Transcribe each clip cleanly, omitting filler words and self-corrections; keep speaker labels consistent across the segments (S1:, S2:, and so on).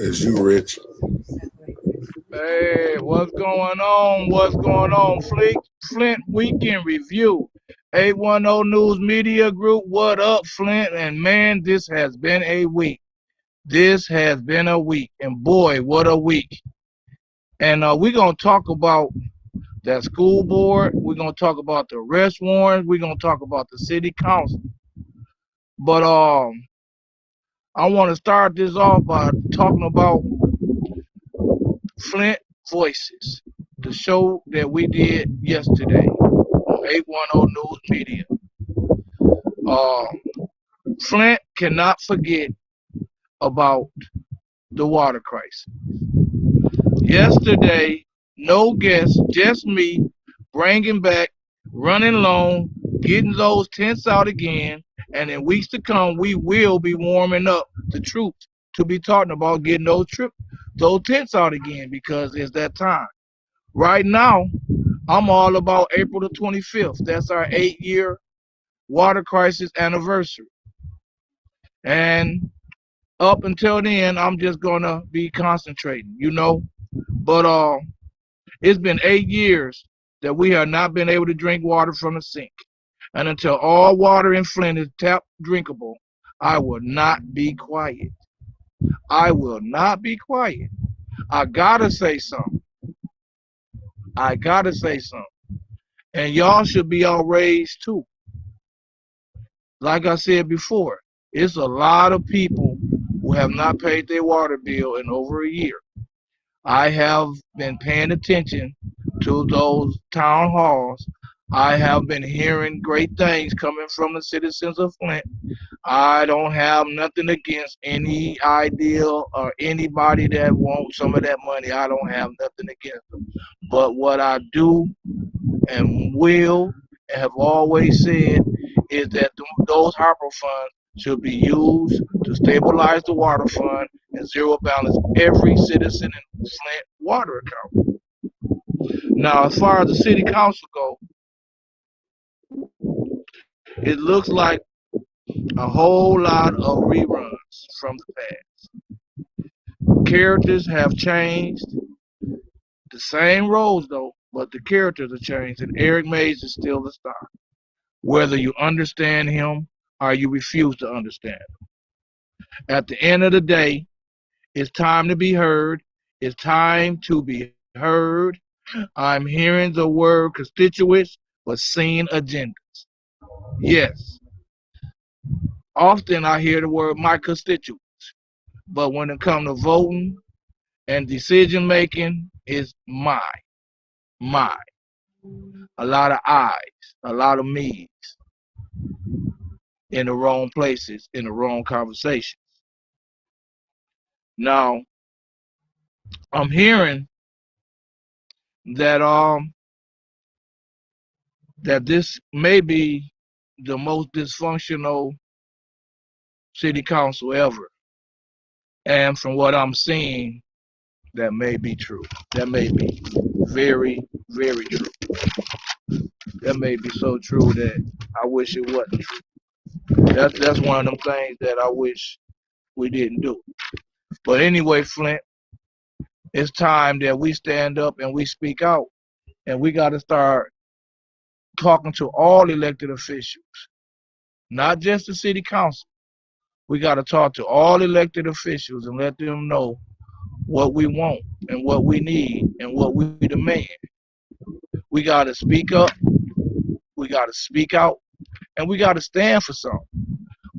S1: As you, Rich.
S2: Hey, what's going on? What's going on, Flint Weekend Review. 810 News Media Group, what up, Flint? And man, this has been a week. This has been a week. And boy, what a week. And we're going to talk about that school board. We're going to talk about the arrest warrants. We're going to talk about the city council. But I want to start this off by talking about Flint Voices, the show that we did yesterday on 810 News Media. Uh, Flint cannot forget about the water crisis. Yesterday, no guests, just me, bringing back, running long, getting those tents out again, and in weeks to come, we will be warming up the troops to be talking about getting those tents out again because it's that time. Right now, I'm all about April the 25th. That's our 8-year water crisis anniversary. And up until then, I'm just gonna be concentrating. But it's been 8 years that we have not been able to drink water from the sink. And until all water in Flint is tap drinkable, I will not be quiet. I will not be quiet. I gotta say something. I gotta say something. And y'all should be outraged too. Like I said before, it's a lot of people who have not paid their water bill in over a year. I have been paying attention to those town halls. I have been hearing great things coming from the citizens of Flint. I don't have nothing against any idea or anybody that wants some of that money. I don't have nothing against them. But what I do and will and have always said is that those Harper funds should be used to stabilize the water fund and zero balance every citizen in Flint water account. Now, as far as the city council go, it looks like a whole lot of reruns from the past. Characters have changed. The same roles though, but the characters have changed, and Eric Mays is still the star. Whether you understand him or you refuse to understand him. At the end of the day, it's time to be heard. It's time to be heard. I'm hearing the word constituents, but seeing agendas. Yes, often I hear the word my constituents, but when it comes to voting and decision making, it's my. A lot of I's, a lot of me's in the wrong places, in the wrong conversations. Now, I'm hearing that that this may be the most dysfunctional city council ever. And from what I'm seeing, that may be true. That may be very, very true. That may be so true that I wish it wasn't true. That's one of them things that I wish we didn't do. But anyway, Flint, it's time that we stand up and we speak out. And we got to start talking to all elected officials, not just the city council. We got to talk to all elected officials and let them know what we want and what we need and what we demand. We got to speak up, we got to speak out, and we got to stand for something.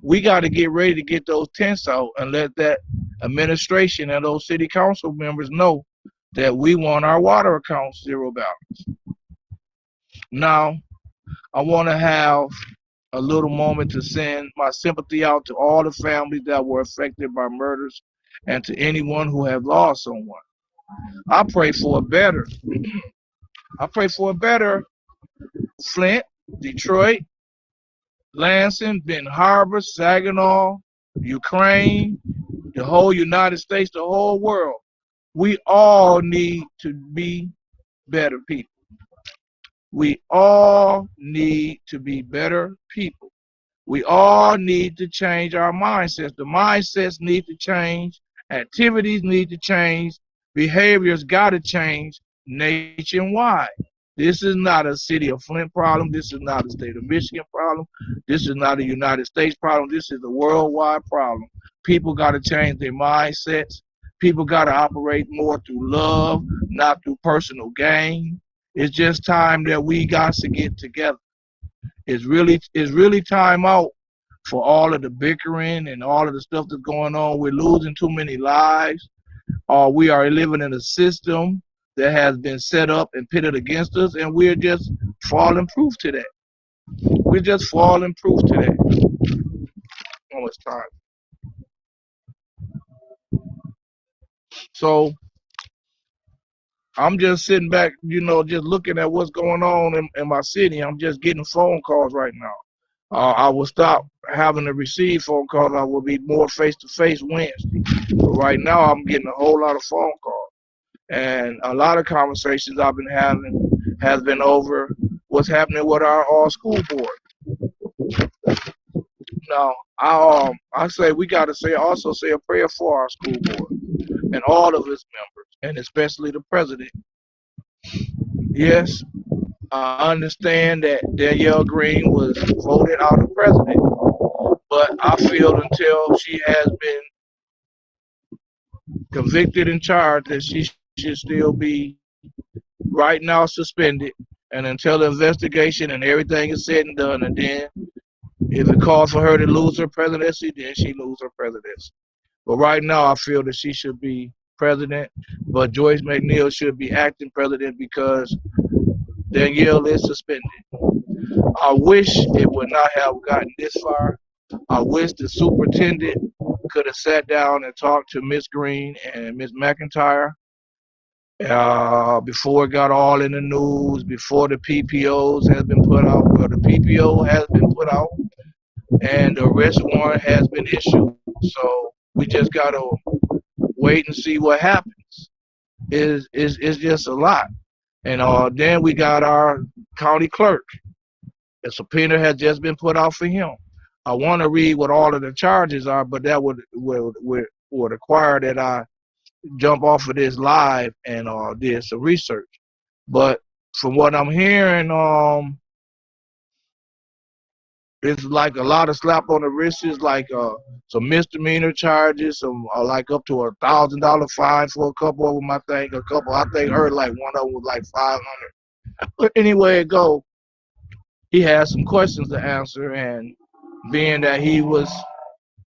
S2: We got to get ready to get those tents out and let that administration and those city council members know that we want our water accounts zero balance. Now, I want to have a little moment to send my sympathy out to all the families that were affected by murders and to anyone who has lost someone. I pray for a better. I pray for a better Flint, Detroit, Lansing, Ben Harbor, Saginaw, Ukraine, the whole United States, the whole world. We all need to be better people. We all need to be better people. We all need to change our mindsets. The mindsets need to change Activities need to change. Behaviors got to change nationwide. This is not a city of Flint problem. This is not a state of Michigan problem. This is not a United States problem. This is a worldwide problem. People got to change their mindsets. People got to operate more through love, not through personal gain. It's just time that we got to get together. It's really time out for all of the bickering and all of the stuff that's going on. We're losing too many lives. We are living in a system that has been set up and pitted against us, and we're just falling proof to that. We're just falling proof to that. Oh, it's time. So I'm just sitting back, just looking at what's going on in my city. I'm just getting phone calls right now. I will stop having to receive phone calls. I will be more face-to-face Wednesday. But right now, I'm getting a whole lot of phone calls. And a lot of conversations I've been having has been over what's happening with our school board. Now, I say we got to also say a prayer for our school board and all of its members, and especially the president. Yes, I understand that Danielle Green was voted out of president, but I feel until she has been convicted and charged that she should still be right now suspended, and until the investigation and everything is said and done, and then if it calls for her to lose her presidency, then she lose her presidency. But right now, I feel that she should be president, but Joyce McNeil should be acting president because Danielle is suspended. I wish it would not have gotten this far. I wish the superintendent could have sat down and talked to Miss Green and Miss McIntyre before it got all in the news, before the PPOs has been put out. Well, the PPO has been put out, and the arrest warrant has been issued. So we just got to wait and see what happens. It's just a lot. And then we got our county clerk. A subpoena has just been put out for him. I want to read what all of the charges are, but that would require that I jump off of this live and did some research. But from what I'm hearing, it's like a lot of slap on the wrists, like some misdemeanor charges, some like up to $1,000 fine for a couple of them. I think I heard like one of them was like 500. But anyway it go, he has some questions to answer, and being that he was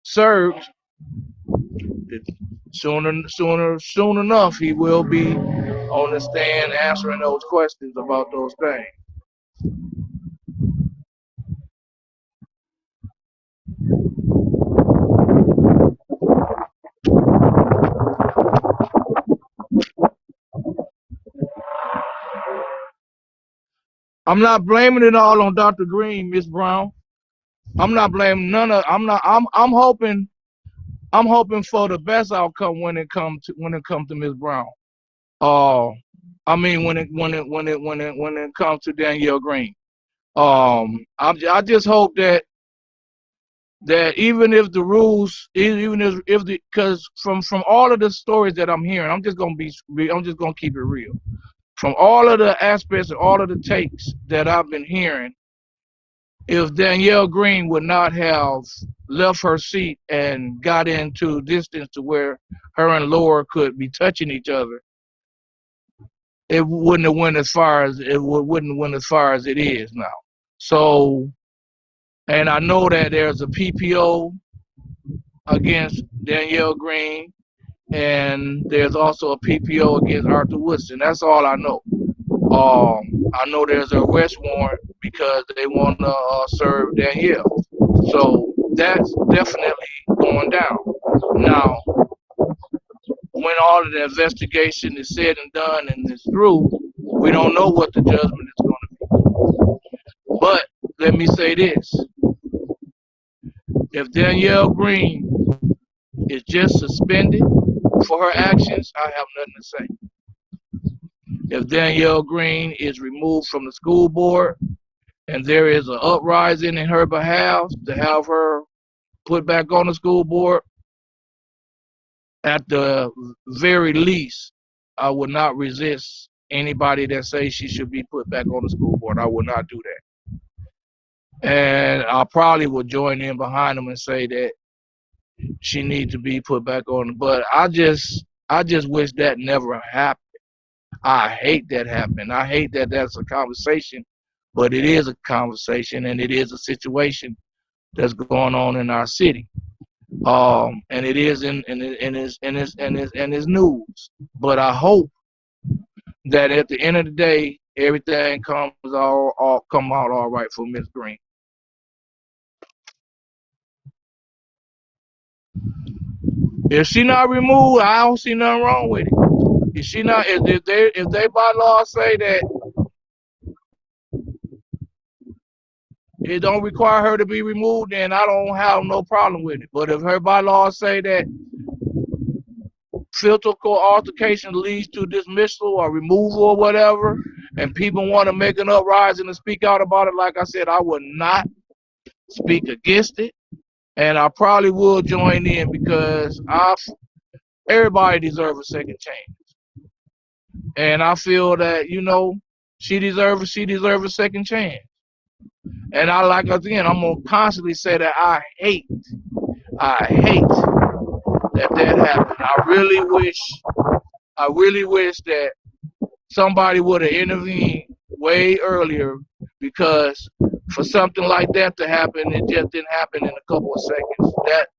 S2: served, soon enough he will be on the stand answering those questions about those things. I'm not blaming it all on Dr. Green, Miss Brown. I'm not blaming none of. I'm hoping for the best outcome when it comes to Miss Brown. I mean when it comes to Danielle Green. I just hope that even if the rules, even if the, because from all of the stories that I'm hearing, I'm just gonna keep it real. From all of the aspects and all of the takes that I've been hearing, if Danielle Green would not have left her seat and got into distance to where her and Laura could be touching each other, it wouldn't have went as far as it is now. So, and I know that there's a PPO against Danielle Green, and there's also a PPO against Arthur Woodson. That's all I know. I know there's an arrest warrant because they want to serve Danielle. So that's definitely going down. Now, when all of the investigation is said and done and it's through, we don't know what the judgment is going to be. But let me say this. If Danielle Green is just suspended for her actions, I have nothing to say. If Danielle Green is removed from the school board and there is an uprising in her behalf to have her put back on the school board, At the very least, I would not resist anybody that says she should be put back on the school board. I would not do that. And I probably would join in behind them and say that she needs to be put back on. But I just wish that never happened. I hate that happened. I hate that that's a conversation, but it is a conversation and it is a situation that's going on in our city. And it is in his news. But I hope that at the end of the day, everything comes all come out all right for Miss Green. If she not removed, I don't see nothing wrong with it. If she not, if they by law say that it don't require her to be removed, then I don't have no problem with it. But if her bylaws say that physical altercation leads to dismissal or removal or whatever, and people want to make an uprising and speak out about it, like I said, I would not speak against it, and I probably will join in because everybody deserves a second chance, and I feel that she deserves a second chance. And again, I'm gonna constantly say that I hate that happened. I really wish that somebody would have intervened way earlier, because for something like that to happen, it just didn't happen in a couple of seconds.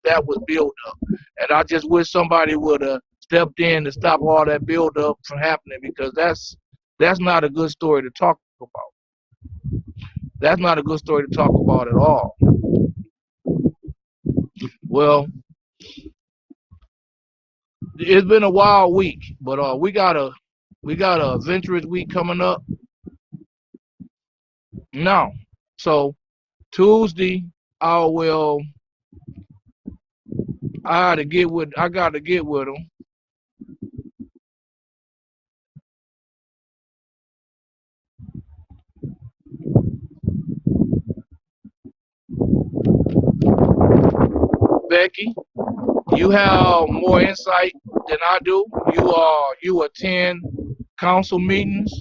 S2: That was build up, and I just wish somebody would have stepped in to stop all that build up from happening, because that's not a good story to talk about. That's not a good story to talk about at all. Well, it's been a wild week, but we got a adventurous week coming up now. So Tuesday, I got to get with them. Becky, you have more insight than I do. You attend council meetings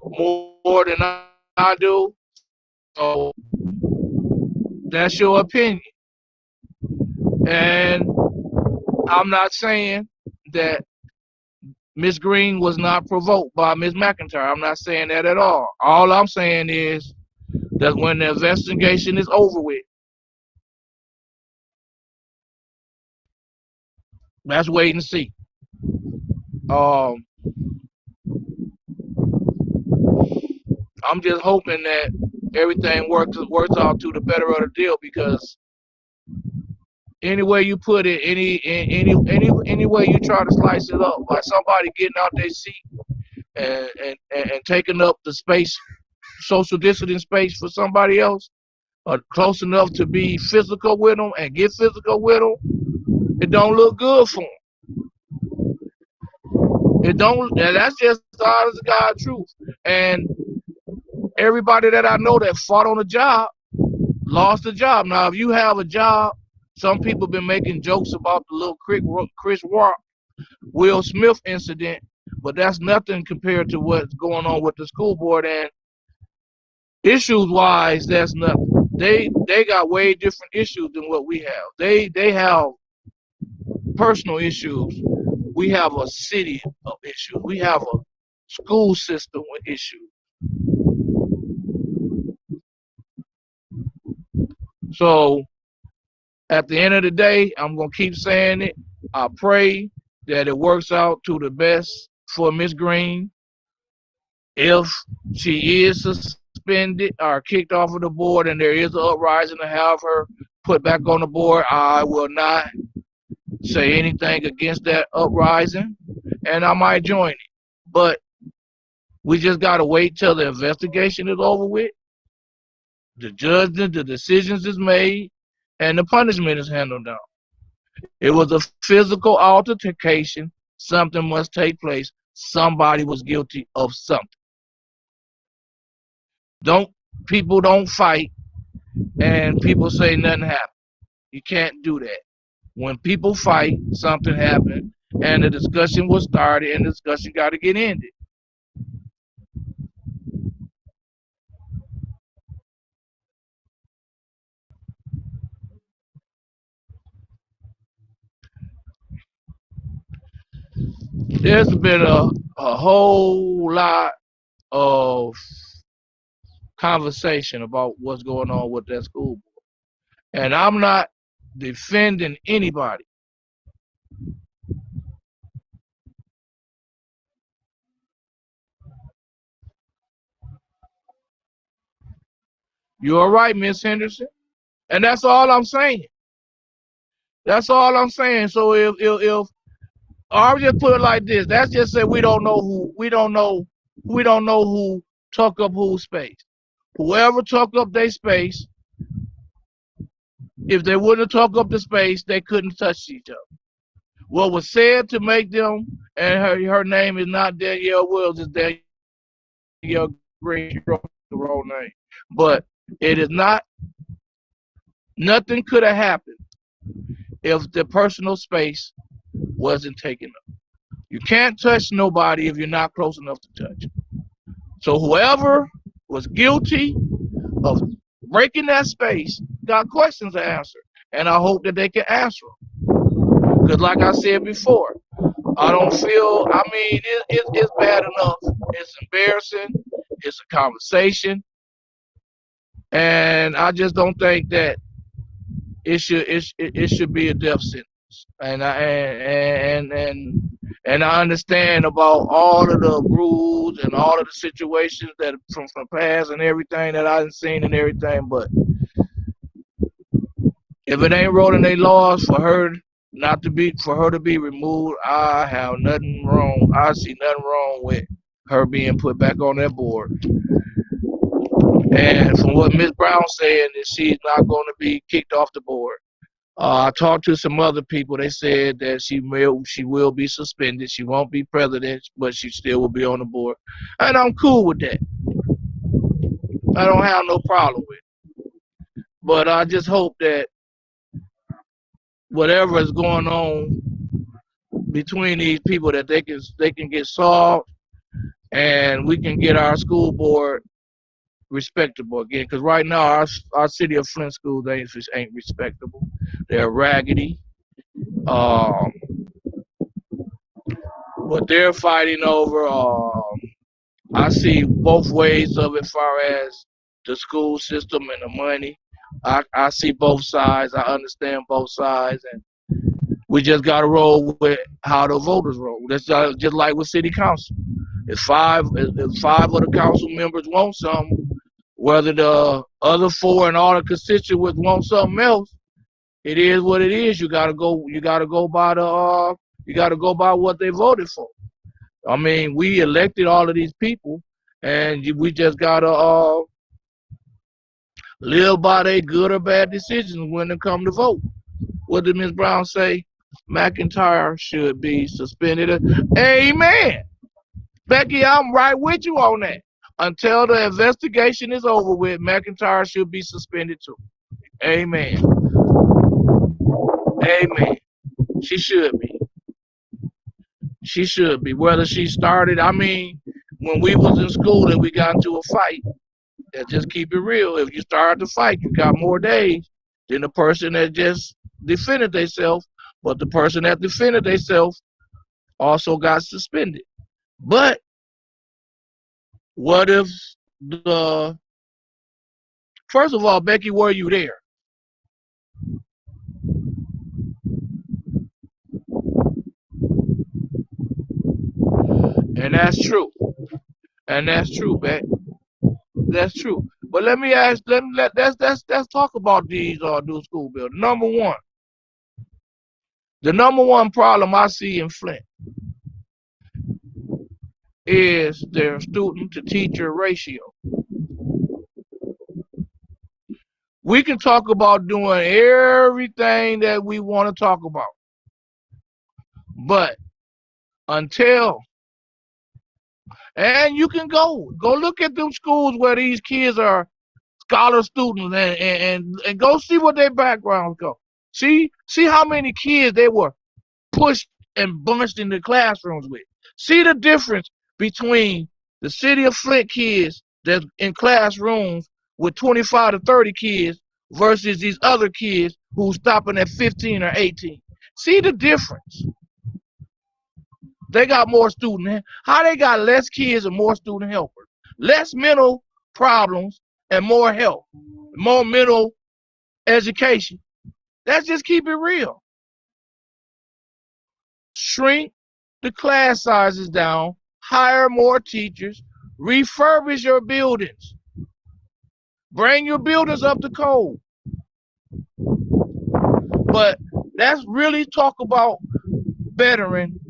S2: more than I do. So that's your opinion. And I'm not saying that Miss Green was not provoked by Miss McIntyre. I'm not saying that at all. All I'm saying is that when the investigation is over with, let's wait and see. I'm just hoping that everything works out to the better of the deal, because any way you put it, any way you try to slice it up, like somebody getting out their seat and taking up the space, social distancing space for somebody else, or close enough to be physical with them and get physical with them, it don't look good for them. It don't. That's just the honest God truth. And everybody that I know that fought on the job lost a job. Now, if you have a job, some people been making jokes about the little Chris Rock, Will Smith incident, but that's nothing compared to what's going on with the school board. And issues wise, that's nothing. They got way different issues than what we have. They have personal issues. We have a city of issues. We have a school system with issues. So at the end of the day, I'm gonna keep saying it. I pray that it works out to the best for Miss Green. If she is suspended or kicked off of the board and there is an uprising to have her put back on the board, I will not say anything against that uprising, and I might join it. But we just gotta wait till the investigation is over with, the judgment, the decisions is made, and the punishment is handled down. It was a physical altercation. Something must take place. Somebody was guilty of something. People don't fight and people say nothing happened. You can't do that. When people fight, something happened, and the discussion was started, and the discussion got to get ended. There's been a whole lot of conversation about what's going on with that school board. And I'm not defending anybody. You're right, Miss Henderson. And that's all I'm saying. That's all I'm saying. So if I'll just put it like this, that's just say we don't know who took up whose space. Whoever took up their space, if they wouldn't have took up the space, they couldn't touch each other. What was said to make them, and her name is not Danielle Wills, it's Danielle Green, she wrote the wrong name. But it is not, nothing could have happened if the personal space wasn't taken up. You can't touch nobody if you're not close enough to touch. So whoever was guilty of breaking that space got questions to answer. And I hope that they can answer them. Because like I said before, I don't feel, I mean, it's bad enough. It's embarrassing. It's a conversation. And I just don't think that it should be a death sentence. And I understand about all of the rules and all of the situations that from past and everything that I've seen and everything, but if it ain't wrote in their laws for her to be removed, I have nothing wrong. I see nothing wrong with her being put back on that board. And from what Ms. Brown said, that she's not going to be kicked off the board. I talked to some other people. They said that she will be suspended. She won't be president, but she still will be on the board. And I'm cool with that. I don't have no problem with it. But I just hope that whatever is going on between these people, that they can get solved, and we can get our school board respectable again. Because right now our city of Flint schools ain't respectable. They're raggedy. What they're fighting over, I see both ways of it as far as the school system and the money. I see both sides. I understand both sides, and we just got to roll with how the voters roll. That's just like with city council. If five of the council members want something, whether the other four and all the constituents want something else, it is what it is. You gotta go by what they voted for. I mean, we elected all of these people, and we just gotta live by their good or bad decisions when they come to vote. What did Ms. Brown say? McIntyre should be suspended. Amen. Becky, I'm right with you on that. Until the investigation is over with, McIntyre should be suspended too. Amen. Amen. She should be. She should be. Whether she started, I mean, when we was in school and we got into a fight, just keep it real. If you start to fight, you got more days than the person that just defended themselves. But the person that defended themselves also got suspended. But what if first of all, Becky, were you there? And that's true. And that's true, Becky. That's true. But let me ask, let's talk about these new school buildings. The number one problem I see in Flint is their student to teacher ratio. We can talk about doing everything that we want to talk about, but until, and you can go look at them schools where these kids are scholar students, and go see what their backgrounds go. See how many kids they were pushed and bunched in the classrooms with. See the difference between the city of Flint kids that's in classrooms with 25 to 30 kids versus these other kids who's stopping at 15 or 18. See the difference. They got more student. How they got less kids and more student helpers, less mental problems and more help, more mental education. Let's just keep it real. Shrink the class sizes down, hire more teachers, refurbish your buildings, bring your buildings up to code. But let's really talk about bettering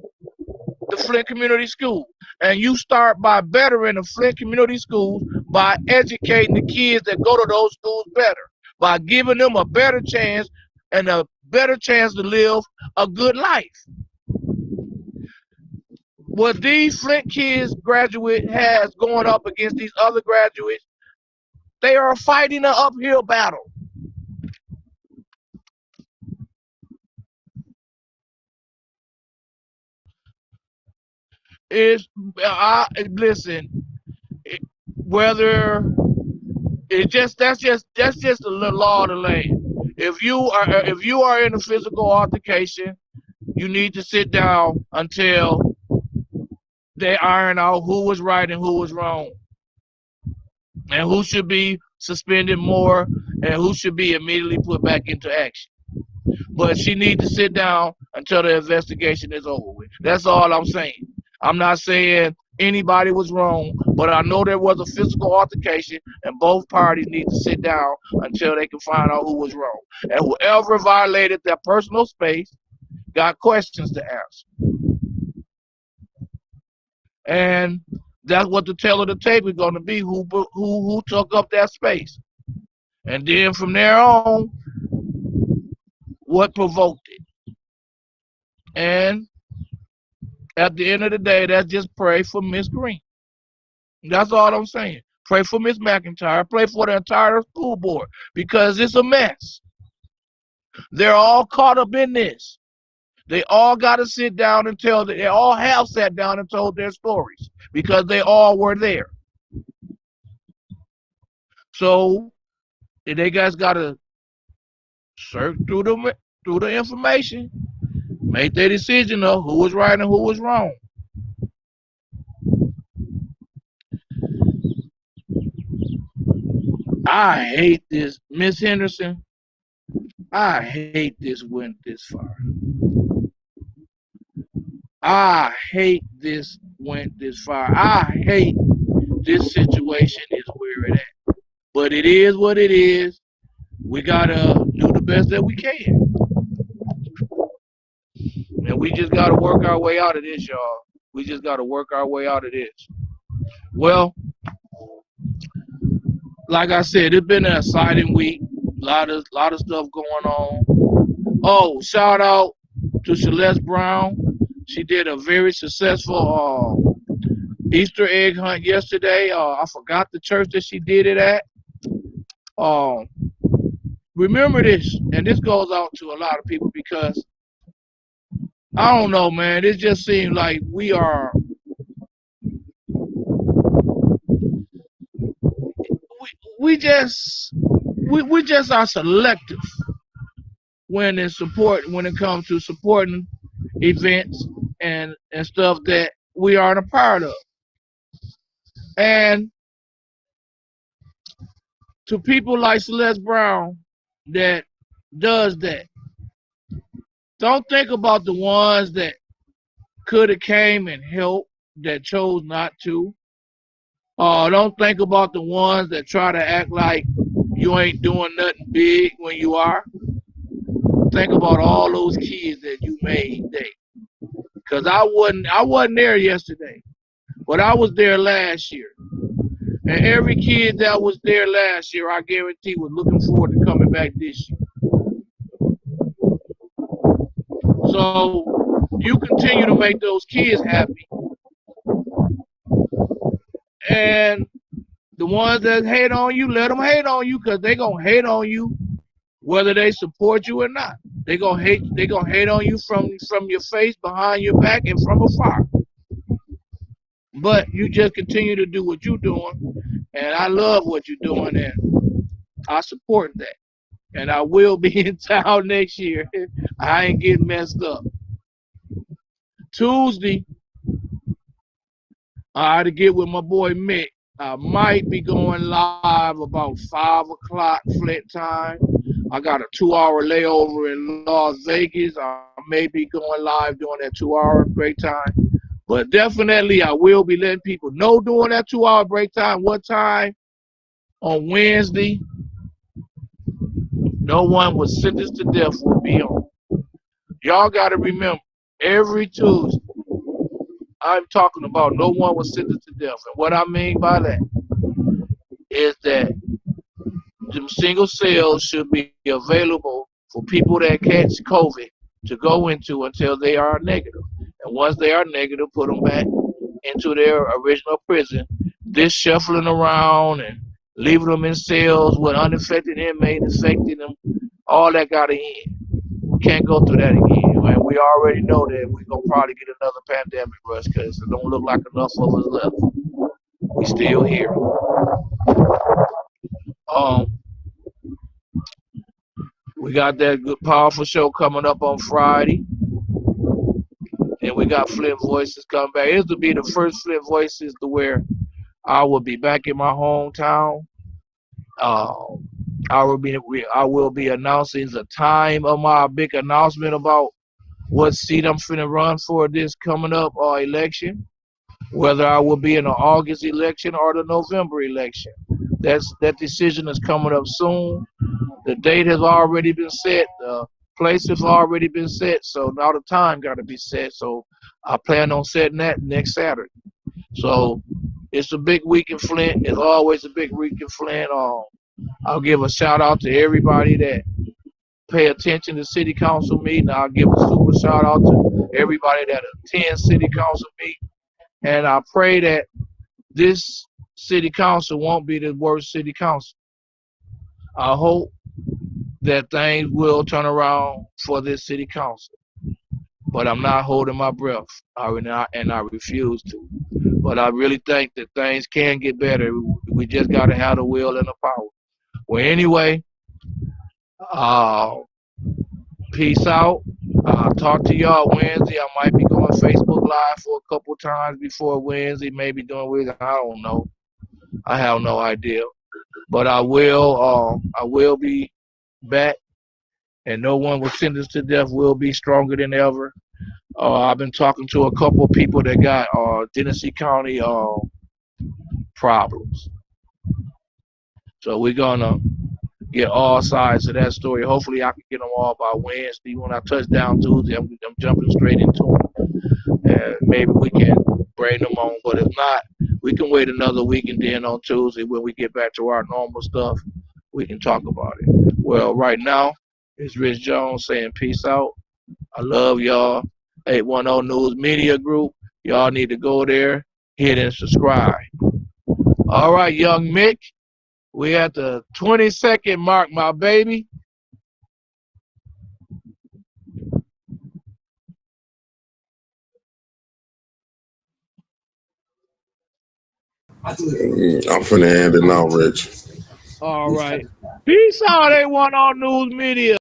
S2: the Flint Community School. And you start by bettering the Flint Community Schools by educating the kids that go to those schools better, by giving them a better chance and a better chance to live a good life. What these Flint kids graduate has going up against these other graduates, they are fighting an uphill battle. Listen, whether that's just the law of the land. If you are in a physical altercation, you need to sit down until they iron out who was right and who was wrong, and who should be suspended more and who should be immediately put back into action. But she needs to sit down until the investigation is over with. That's all I'm saying. I'm not saying anybody was wrong, but I know there was a physical altercation, and both parties need to sit down until they can find out who was wrong. And whoever violated their personal space got questions to answer. And that's what the tale of the tape is going to be, who took up that space. And then from there on, what provoked it. And at the end of the day, that's just pray for Miss Green. That's all I'm saying. Pray for Miss McIntyre. Pray for the entire school board, because it's a mess. They're all caught up in this. They all got to sit down and tell. They all have sat down and told their stories because they all were there. So they guys got to search through the information, make their decision of who was right and who was wrong. I hate this, Miss Henderson. I hate this went this far. I hate this went this far. I hate this situation is where it at. But it is what it is. We gotta do the best that we can. And we just gotta work our way out of this, y'all. We just gotta work our way out of this. Well, like I said, it's been an exciting week. Lot of stuff going on. Oh, shout out to Celeste Brown. She did a very successful Easter egg hunt yesterday. I forgot the church that she did it at. Remember this, and this goes out to a lot of people, because I don't know, man. It just seems like we just are selective when it comes to supporting events and stuff that we aren't a part of. And to people like Celeste Brown that does that, don't think about the ones that could have came and helped that chose not to. Don't think about the ones that try to act like you ain't doing nothing big when you are. Think about all those kids that you made day. Cause I wasn't there yesterday, but I was there last year. And every kid that was there last year, I guarantee, was looking forward to coming back this year. So you continue to make those kids happy. And the ones that hate on you, let them hate on you, because they're going to hate on you whether they support you or not. They gonna hate on you from your face, behind your back, and from afar. But you just continue to do what you're doing, and I love what you're doing, and I support that. And I will be in town next year. I ain't getting messed up. Tuesday, I had to get with my boy Mick. I might be going live about 5 o'clock Flint time. I got a 2 hour layover in Las Vegas. I may be going live during that 2 hour break time. But definitely, I will be letting people know during that 2 hour break time what time on Wednesday no one was sentenced to death will be on. Y'all got to remember, every Tuesday, I'm talking about no one was sentenced to death. And what I mean by that is that them single cells should be available for people that catch COVID to go into until they are negative. And once they are negative, put them back into their original prison. This shuffling around and leaving them in cells with uninfected inmates infecting them, all that got to end. We can't go through that again. And we already know that we're going to probably get another pandemic rush because it don't look like enough of us left. We still here. Um, we got that good, powerful show coming up on Friday. And we got Flint Voices coming back. This will be the first Flint Voices to where I will be back in my hometown. Uh, I will be announcing the time of my big announcement about what seat I'm finna run for this coming up election. Whether I will be in the August election or the November election. That decision is coming up soon. The date has already been set. The place has already been set. So now the time got to be set. So I plan on setting that next Saturday. So it's a big week in Flint. It's always a big week in Flint. I'll give a shout out to everybody that pay attention to city council meeting. I'll give a super shout out to everybody that attends city council meeting. And I pray that this city council won't be the worst city council. I hope that things will turn around for this city council. But I'm not holding my breath, and I refuse to. But I really think that things can get better. We just got to have the will and the power. Well, anyway, uh, peace out. I'll talk to y'all Wednesday. I might be going Facebook Live for a couple times before Wednesday, maybe doing Wednesday. I don't know. I have no idea. But I will be back, and no one was sentenced to death will be stronger than ever. I've been talking to a couple of people that got Tennessee County problems. So we're gonna get all sides of that story. Hopefully, I can get them all by Wednesday. When I touch down Tuesday, I'm jumping straight into them, and maybe we can bring them on. But if not, we can wait another week, and then on Tuesday, when we get back to our normal stuff, we can talk about it. Well, right now, it's Rich Jones saying peace out. I love y'all. 810 News Media Group. Y'all need to go there, hit and subscribe. All right, young Mick. We at the 20-second mark, my baby.
S1: I'm finna end it now, Rich.
S2: All right. Peace out, A10 News Media.